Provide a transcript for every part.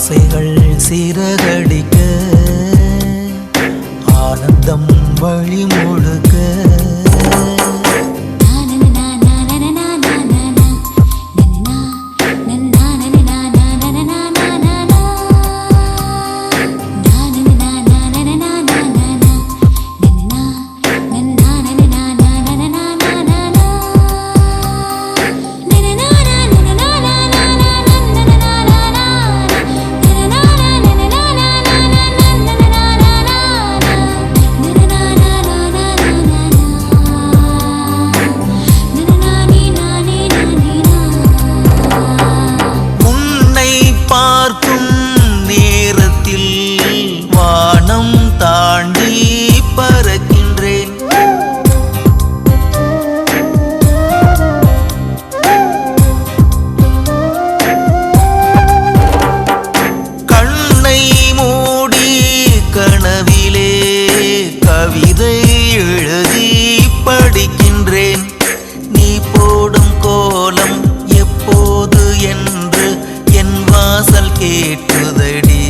ஆசைகள் சிறகடிக்க ஆனந்தம் வழி முழுக்க கவிதை எழுதி படிக்கின்றேன். நீ போடும் கோலம் எப்போது என்று என் வாசல் கேட்குதடி.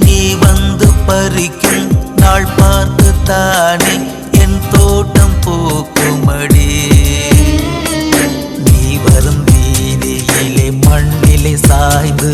நீ வந்து பறிக்கும் நாள் பார்த்து தானே என் தோட்டம் பூக்குமடி. நீ வரும் வீதியிலே மண்ணிலே சாய்ந்து